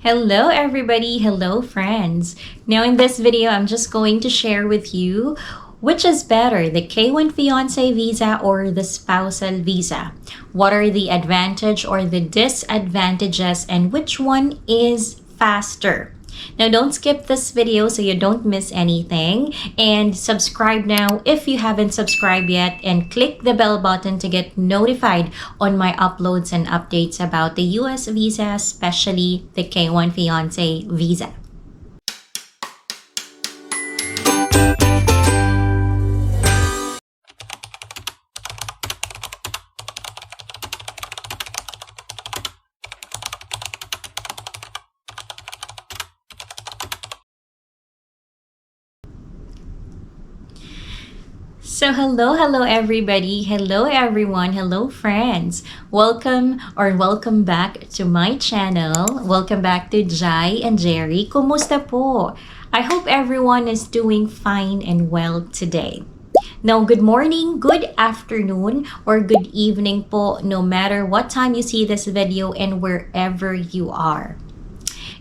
Hello everybody, hello friends. Now in this video, I'm just going to share with you which is better, the K1 Fiancé visa or the Spousal visa. What are the advantage or the disadvantages and which one is faster? Now don't skip this video so you don't miss anything, and subscribe now if you haven't subscribed yet, and click the bell button to get notified on my uploads and updates about the US visa, especially the K1 Fiancé visa. So hello everybody, hello everyone, hello friends. Welcome back to my channel. Welcome back to Jhai and Jerry. Kumusta po? I hope everyone is doing fine and well today. Now, good morning, good afternoon, or good evening po, no matter what time you see this video and wherever you are.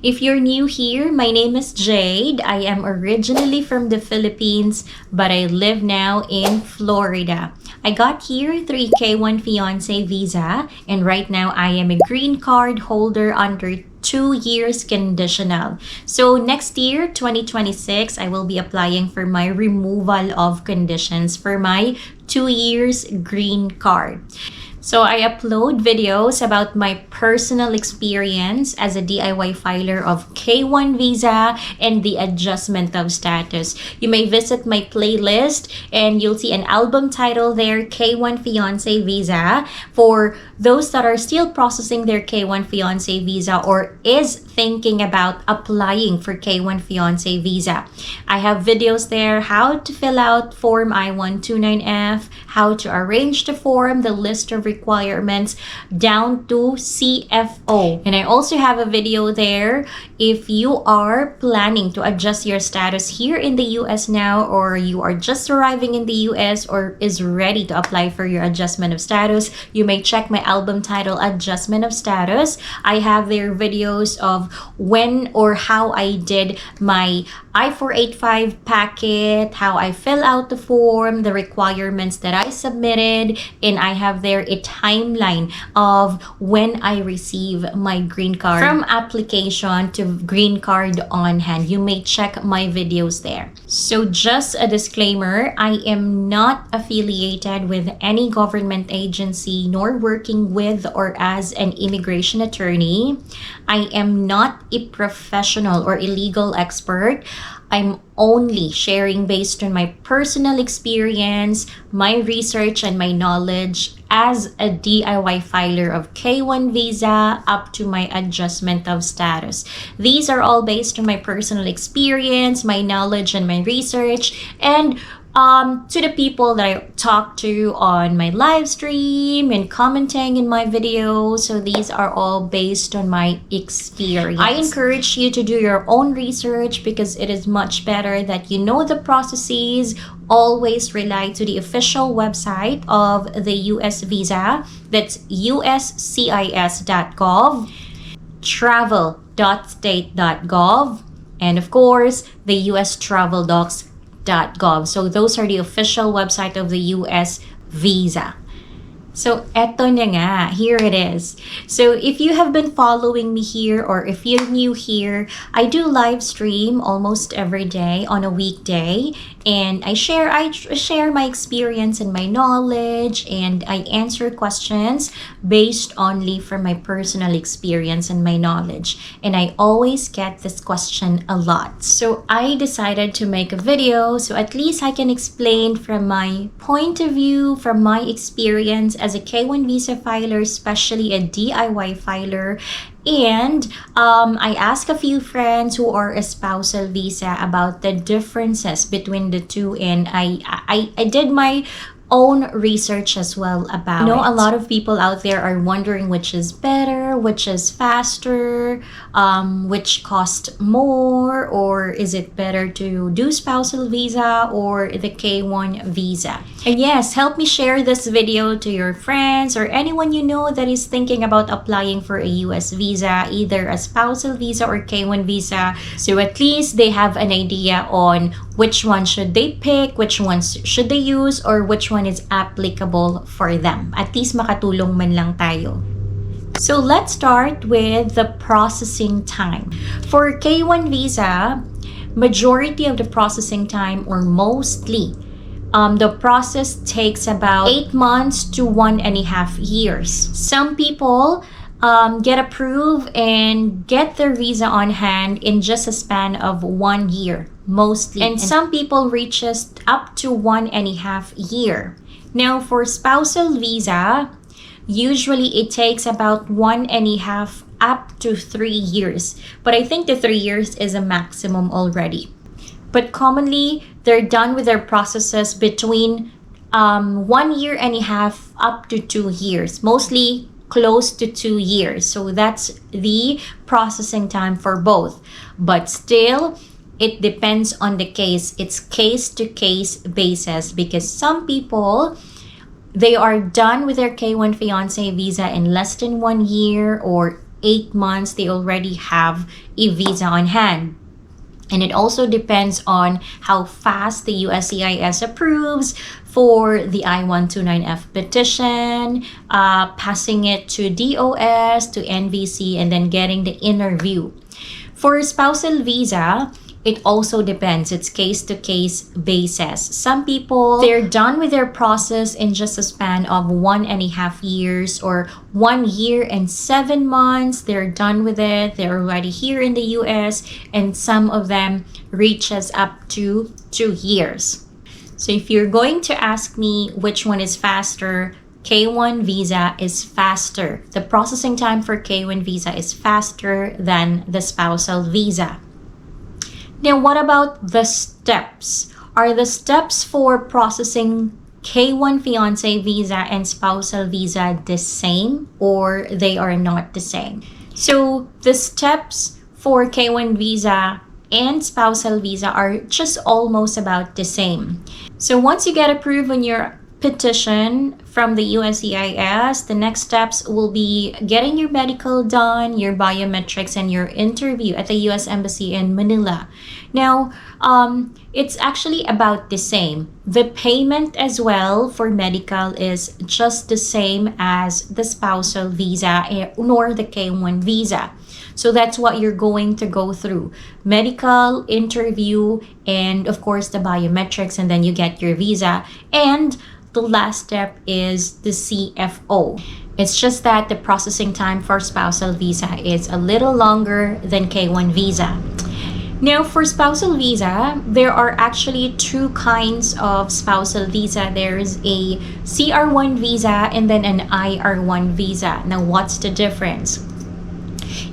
If you're new here, my name is Jade. I am originally from the Philippines, but I live now in Florida. I got here through K1 Fiancé visa, and right now I am a green card holder under 2 years conditional. So next year, 2026, I will be applying for my removal of conditions for my 2 years green card. So I upload videos about my personal experience as a DIY filer of K1 visa and the adjustment of status. You may visit my playlist and you'll see an album title there, K1 Fiancé visa, for those that are still processing their K1 Fiancé visa or is thinking about applying for K1 Fiancé visa. I have videos there, how to fill out Form I-129F, how to arrange the form, the list of requirements, down to CFO. And I also have a video there if you are planning to adjust your status here in the US now, or you are just arriving in the US or is ready to apply for your adjustment of status. You may check my album title, Adjustment of Status. I have there videos of when or how I did my I-485 packet, how I fill out the form, the requirements that I submitted, and I have there a timeline of when I receive my green card from application to green card on hand. You may check my videos there. So just a disclaimer, I am not affiliated with any government agency nor working with or as an immigration attorney. I am not a professional or a legal expert. I'm only sharing based on my personal experience, my research, and my knowledge as a DIY filer of K1 visa up to my adjustment of status. These are all based on my personal experience, my knowledge, and my research, and to the people that I talk to on my live stream and commenting in my videos. So these are all based on my experience. I encourage you to do your own research because it is much better that you know the processes. Always rely to the official website of the US visa. That's uscis.gov, travel.state.gov, and of course the US travel docs.gov. So those are the official website of the US visa. So eto na nga, here it is. So if you have been following me here or if you're new here, I do live stream almost every day on a weekday, and I share my experience and my knowledge, and I answer questions based only from my personal experience and my knowledge. And I always get this question a lot. So I decided to make a video so at least I can explain from my point of view, from my experience as a K1 visa filer, especially a DIY filer. And I asked a few friends who are a spousal visa about the differences between the two, and I did my own research as well about it. I know a lot of people out there are wondering which is better, which is faster, which cost more, or is it better to do spousal visa or the K1 visa? And yes, help me share this video to your friends or anyone you know that is thinking about applying for a US visa, either a spousal visa or K1 visa, so at least they have an idea on which one should they pick, which ones should they use, or which one is applicable for them. At least makatulong man lang tayo. So let's start with the processing time. For K1 visa, majority of the processing time, or mostly, the process takes about 8 months to 1.5 years. Some people get approved and get their visa on hand in just a span of 1 year, mostly. And some people reaches up to 1.5 year. Now, for spousal visa, usually it takes about 1.5 up to 3 years. But I think the 3 years is a maximum already. But commonly, they're done with their processes between 1.5 years up to 2 years. Mostly close to 2 years. So that's the processing time for both. But still, it depends on the case. It's case-to-case basis, because some people, they are done with their K1 fiancé visa in less than 1 year or 8 months. They already have a visa on hand. And it also depends on how fast the USCIS approves for the I-129F petition, passing it to DOS, to NVC, and then getting the interview. For spousal visa, it also depends. It's case-to-case basis. Some people, they're done with their process in just a span of 1.5 years or 1 year and 7 months. They're done with it. They're already here in the US, and some of them reaches up to 2 years. So if you're going to ask me which one is faster, K1 visa is faster. The processing time for K1 visa is faster than the spousal visa. Now, what about the steps? Are the steps for processing K1 fiancé visa and spousal visa the same, or they are not the same? So the steps for K1 visa and spousal visa are just almost about the same. So once you get approved on your petition from the USCIS, the next steps will be getting your medical done, your biometrics, and your interview at the US Embassy in Manila. Now, it's actually about the same. The payment as well for medical is just the same as the spousal visa nor the K1 visa. So that's what you're going to go through. Medical, interview, and of course the biometrics, and then you get your visa. And the last step is the CFO. It's just that the processing time for spousal visa is a little longer than K1 visa. Now, for spousal visa, there are actually two kinds of spousal visa. There's a CR1 visa and then an IR1 visa. Now, what's the difference?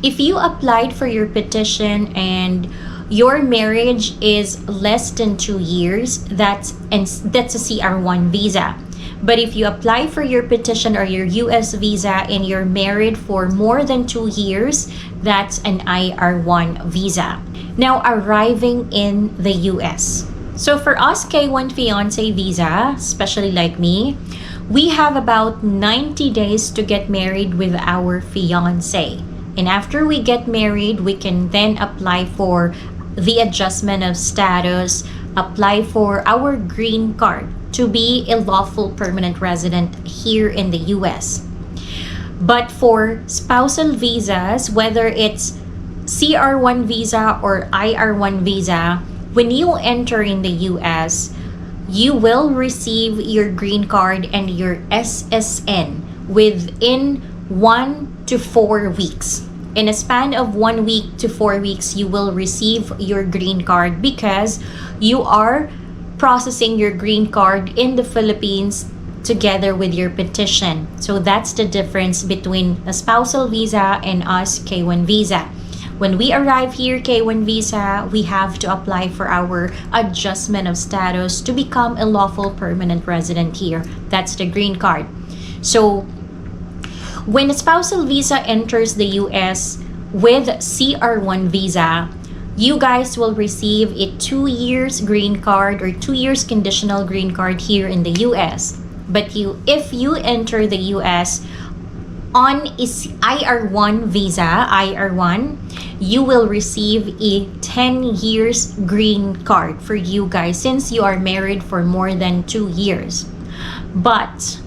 If you applied for your petition and your marriage is less than 2 years, that's a CR1 visa. But if you apply for your petition or your US visa and you're married for more than 2 years, that's an IR1 visa. Now, arriving in the US. So for us K1 fiancé visa, especially like me, we have about 90 days to get married with our fiancé. And after we get married, we can then apply for the adjustment of status, apply for our green card to be a lawful permanent resident here in the US. But for spousal visas, whether it's CR1 visa or IR1 visa, when you enter in the US, you will receive your green card and your SSN within 1 to 4 weeks. In a span of 1 week to 4 weeks, you will receive your green card because you are processing your green card in the Philippines together with your petition. So that's the difference between a spousal visa and us K1 visa. When we arrive here, K1 visa, we have to apply for our adjustment of status to become a lawful permanent resident here. That's the green card. So when a spousal visa enters the US with CR1 visa, you guys will receive a 2 years green card or 2 years conditional green card here in the US. But if you enter the US on IR1 visa, IR1, you will receive a 10 years green card for you guys since you are married for more than 2 years. But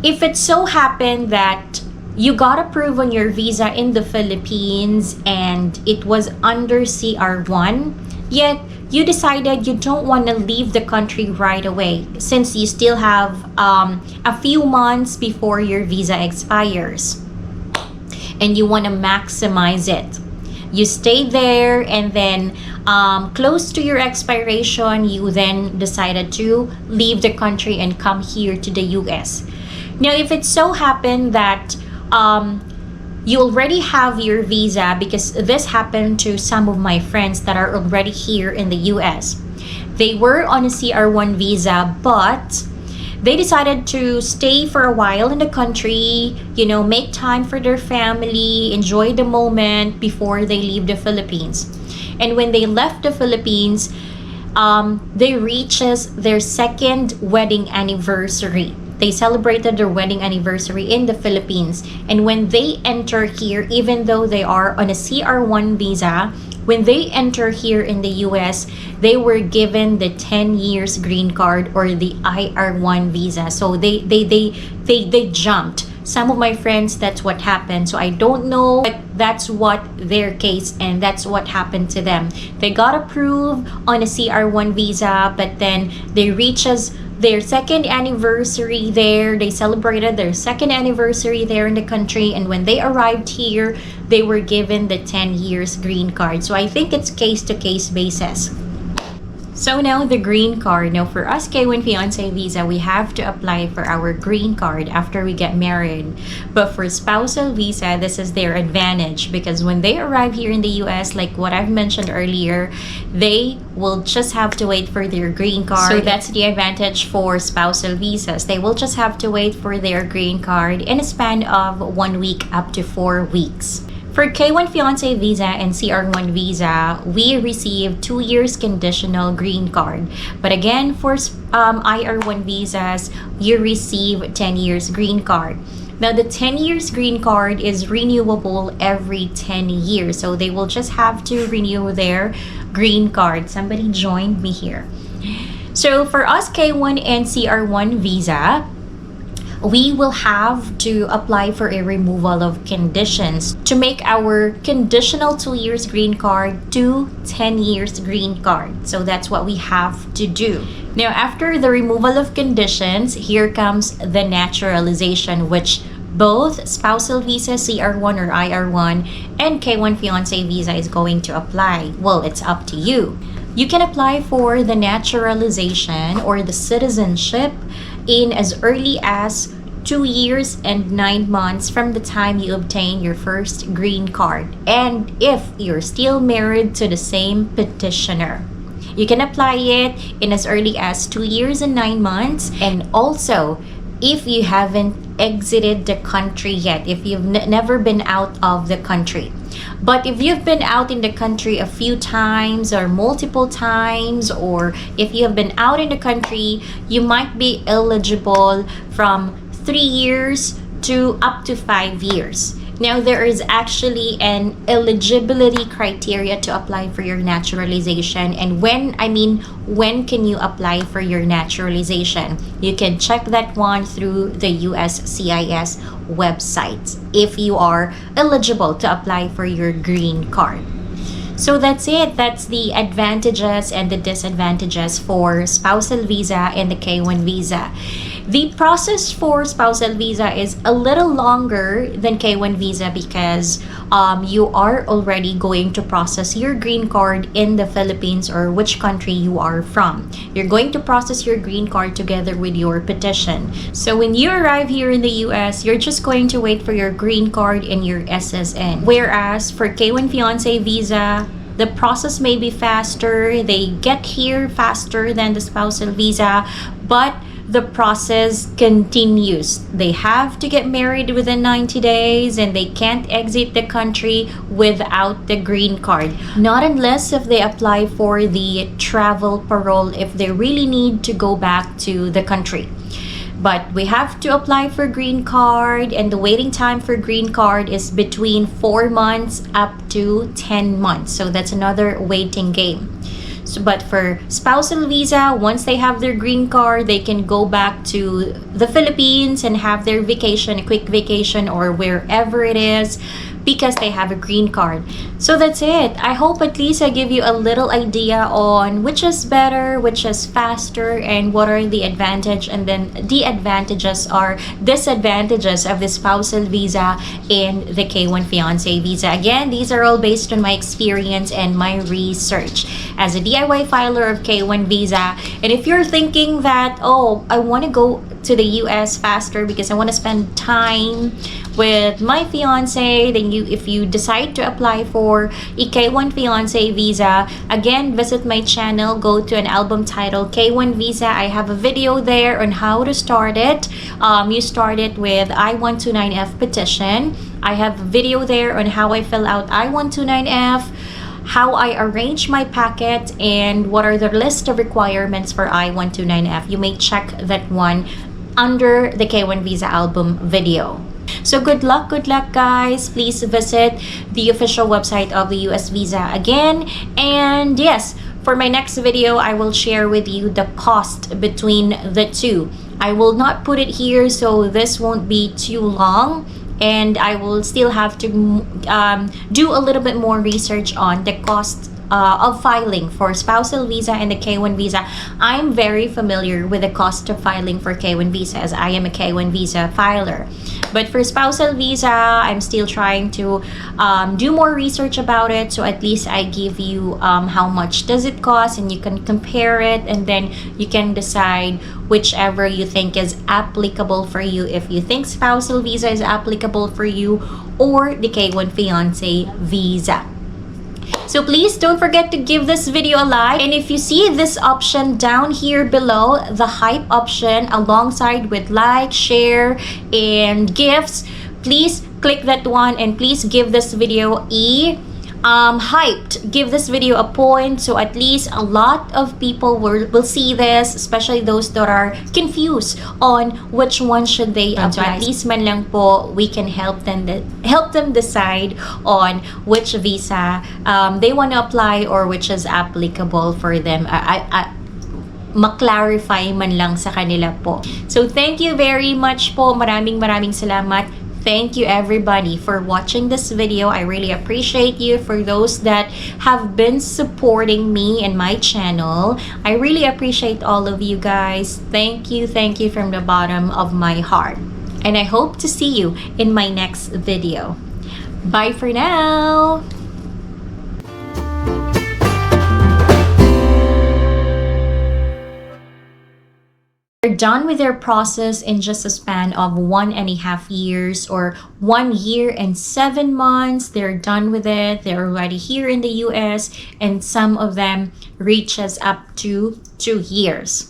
if it so happened that you got approved on your visa in the Philippines and it was under CR1, yet you decided you don't want to leave the country right away since you still have a few months before your visa expires and you want to maximize it. You stay there and then close to your expiration, you then decided to leave the country and come here to the US. Now, if it so happened that you already have your visa, because this happened to some of my friends that are already here in the US. They were on a CR1 visa, but they decided to stay for a while in the country, make time for their family, enjoy the moment before they leave the Philippines. And when they left the Philippines, they reaches their second wedding anniversary. They celebrated their wedding anniversary in the Philippines. And when they enter here, even though they are on a CR1 visa, when they enter here in the US, they were given the 10 years green card or the IR1 visa. So they jumped. Some of my friends, that's what happened. So I don't know, but that's what their case and that's what happened to them. They got approved on a CR1 visa, but then they reaches their second anniversary there. They celebrated their second anniversary there in the country, and when they arrived here, they were given the 10 years green card. So I think it's case to case basis. So now the green card. Now for us K1 Fiancé visa, we have to apply for our green card after we get married. But for spousal visa, this is their advantage because when they arrive here in the US, like what I've mentioned earlier, they will just have to wait for their green card. So that's the advantage for spousal visas. They will just have to wait for their green card in a span of 1 week up to 4 weeks. For K1 Fiancé visa and CR1 visa, we receive 2 years conditional green card. But again, for IR1 visas, you receive 10 years green card. Now, the 10 years green card is renewable every 10 years. So they will just have to renew their green card. Somebody joined me here. So for us K1 and CR1 visa, we will have to apply for a removal of conditions to make our conditional 2 years green card to 10 years green card. So that's what we have to do. Now, after the removal of conditions, here comes the naturalization, which both spousal visa, CR1 or IR1, and K1 Fiancé visa is going to apply. Well, it's up to you. You can apply for the naturalization or the citizenship in as early as 2 years and 9 months from the time you obtain your first green card. And if you're still married to the same petitioner, you can apply it in as early as 2 years and 9 months. And also, if you haven't exited the country yet, if you've never been out of the country. But if you've been out in the country a few times or multiple times, or if you have been out in the country, you might be eligible from 3 years to up to 5 years. Now, there is actually an eligibility criteria to apply for your naturalization. And when can you apply for your naturalization? You can check that one through the USCIS website if you are eligible to apply for your green card. So that's it. That's the advantages and the disadvantages for spousal visa and the K1 visa. The process for spousal visa is a little longer than K1 visa because you are already going to process your green card in the Philippines or which country you are from. You're going to process your green card together with your petition. So when you arrive here in the US, you're just going to wait for your green card and your SSN. Whereas for K1 Fiancé visa, the process may be faster. They get here faster than the spousal visa, but the process continues. They have to get married within 90 days and they can't exit the country without the green card. Not unless if they apply for the travel parole if they really need to go back to the country. But we have to apply for green card, and the waiting time for green card is between 4 months up to 10 months. So that's another waiting game. So, but for spousal visa, once they have their green card, they can go back to the Philippines and have their vacation, a quick vacation or wherever it is, because they have a green card. So that's it. I hope at least I give you a little idea on which is better, which is faster, and what are the advantage and then the advantages or disadvantages of the spousal visa and the K1 Fiancé visa. Again, these are all based on my experience and my research as a DIY filer of K1 visa. And if you're thinking that, oh, I want to go to the US faster because I want to spend time with my fiance, then if you decide to apply for a K1 Fiancé visa, again, visit my channel, go to an album titled K1 Visa. I have a video there on how to start it. You start it with I-129F petition. I have a video there on how I fill out I-129F, how I arrange my packet, and what are the list of requirements for I-129F. You may check that one under the K1 Visa album video. So good luck guys. Please visit the official website of the US Visa again. And yes, for my next video, I will share with you the cost between the two. I will not put it here, so this won't be too long. And I will still have to do a little bit more research on the cost of filing for spousal visa and the K1 visa. I'm very familiar with the cost of filing for K1 visa as I am a K1 visa filer. But for spousal visa, I'm still trying to do more research about it. So at least I give you how much does it cost, and you can compare it, and then you can decide whichever you think is applicable for you. If you think spousal visa is applicable for you or the K1 Fiancé visa. So please don't forget to give this video a like, and if you see this option down here below, the hype option alongside with like, share, and gifts, please click that one and please give this video a hyped. Give this video a point so at least a lot of people will see this, especially those that are confused on which one should they apply. So at least man lang po we can help them decide on which visa they want to apply or which is applicable for them. Ma-clarify man lang sa kanila po. So thank you very much po. Maraming salamat. Thank you everybody for watching this video. I really appreciate you. For those that have been supporting me and my channel, I really appreciate all of you guys. Thank you from the bottom of my heart. And I hope to see you in my next video. Bye for now! They're done with their process in just a span of 1.5 years or 1 year and 7 months. They're done with it. They're already here in the US, and some of them reaches up to 2 years.